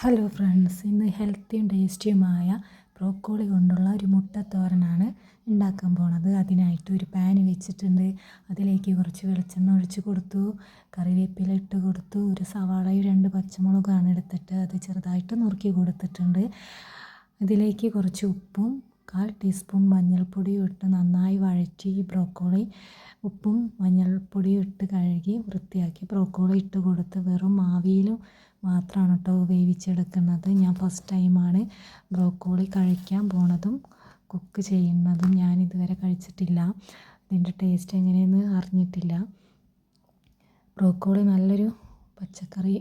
Hello friends, ഇന്ന് ഹെൽത്തിയും ടേസ്റ്റിയുമായ broccoli കൊണ്ടുള്ള ഒരു മുട്ടത്തോരനാണ് ഉണ്ടാക്കാൻ പോണത്. അതിനായിട്ട് ഒരു പാൻ വെച്ചിട്ടുണ്ട്. അതിലേക്ക് കുറച്ച് വെളിച്ചെണ്ണ ഒഴിച്ച് കൊടുത്തു, കറിവേപ്പില ഇട്ട് കൊടുത്തു, ഒരു സവാളയും 2 പച്ചമുളകാണ് എടുത്തിട്ട് അത് ചെറുതായിട്ട് നുറുക്കി കൊടുത്തിട്ടുണ്ട്. ഇതിലേക്ക് കുറച്ച് ഉപ്പും 1/4 ടീസ്പൂൺ മഞ്ഞൾപ്പൊടിയും ഇട്ട് നന്നായി വഴറ്റി ബ്രോക്കോളി ഉപ്പും മഞ്ഞൾപ്പൊടിയും ഇട്ട് കഴുകി വൃത്തിയാക്കി ബ്രോക്കോളി ഇട്ട് കൊടുത്ത് വെറും ആവിയിലും മാത്രമാണ് കേട്ടോ വേവിച്ചെടുക്കുന്നത്. ഞാൻ ഫസ്റ്റ് ടൈമാണ് ബ്രോക്കോളി കഴിക്കാൻ പോണതും കുക്ക് ചെയ്യുന്നതും. ഞാൻ ഇതുവരെ കഴിച്ചിട്ടില്ല, ഇതിൻ്റെ ടേസ്റ്റ് എങ്ങനെയെന്ന് അറിഞ്ഞിട്ടില്ല. ബ്രോക്കോളി നല്ലൊരു പച്ചക്കറി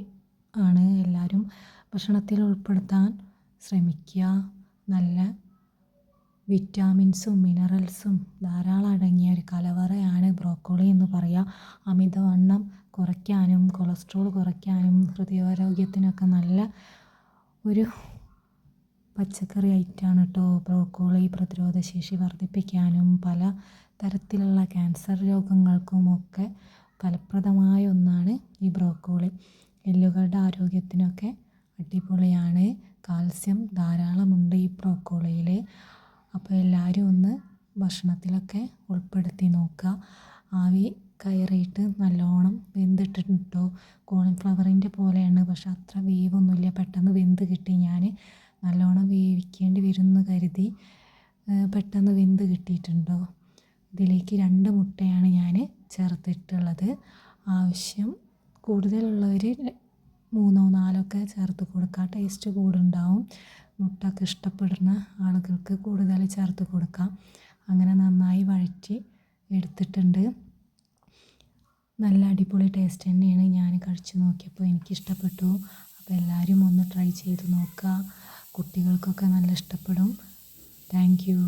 ആണ്, എല്ലാവരും ഭക്ഷണത്തിൽ ഉൾപ്പെടുത്താൻ ശ്രമിക്കുക. നല്ല വിറ്റാമിൻസും മിനറൽസും ധാരാളം അടങ്ങിയ ഒരു കലവറയാണ് ബ്രോക്കോളി എന്ന് പറയാം. അമിതവണ്ണം കുറയ്ക്കാനും കൊളസ്ട്രോൾ കുറയ്ക്കാനും ഹൃദയാരോഗ്യത്തിനൊക്കെ നല്ല ഒരു പച്ചക്കറി ഐറ്റമാണ് കേട്ടോ ബ്രോക്കോളി. പ്രതിരോധശേഷി വർദ്ധിപ്പിക്കാനും പല തരത്തിലുള്ള ക്യാൻസർ രോഗങ്ങൾക്കുമൊക്കെ ഫലപ്രദമായ ഒന്നാണ് ഈ ബ്രോക്കോളി. എല്ലുകളുടെ ആരോഗ്യത്തിനൊക്കെ അടിപൊളിയാണ്. കാൽസ്യം ധാരാളമുണ്ട് ഈ ബ്രോക്കോളിയിൽ. അപ്പോൾ എല്ലാവരും ഒന്ന് ഭക്ഷണത്തിലൊക്കെ ഉൾപ്പെടുത്തി നോക്കുക. ആവി കയറിയിട്ട് നല്ലോണം വെന്തിട്ടിട്ടോ. കോളിഫ്ലവറിൻ്റെ പോലെയാണ്, പക്ഷെ അത്ര വേവൊന്നുമില്ല, പെട്ടെന്ന് വെന്ത് കിട്ടി. ഞാൻ നല്ലോണം വേവിക്കേണ്ടി വരുമെന്ന് കരുതി പെട്ടെന്ന് വെന്ത് കിട്ടിയിട്ടുണ്ടോ. ഇതിലേക്ക് 2 മുട്ടയാണ് ഞാൻ ചേർത്തിട്ടുള്ളത്. ആവശ്യം കൂടുതലുള്ളവർ 3 4 ഒക്കെ ചേർത്ത് കൊടുക്കുക, ടേസ്റ്റ് കൂടുണ്ടാവും. മുട്ടയൊക്കെ ഇഷ്ടപ്പെടുന്ന ആളുകൾക്ക് കൂടുതൽ ചേർത്ത് കൊടുക്കാം. അങ്ങനെ നന്നായി വഴറ്റി എടുത്തിട്ടുണ്ട്. നല്ല അടിപൊളി ടേസ്റ്റ് തന്നെയാണ്. ഞാൻ കഴിച്ച് നോക്കിയപ്പോൾ എനിക്കിഷ്ടപ്പെട്ടു. അപ്പോൾ എല്ലാവരും ഒന്ന് ട്രൈ ചെയ്ത് നോക്കുക. കുട്ടികൾക്കൊക്കെ നല്ല ഇഷ്ടപ്പെടും. Thank you.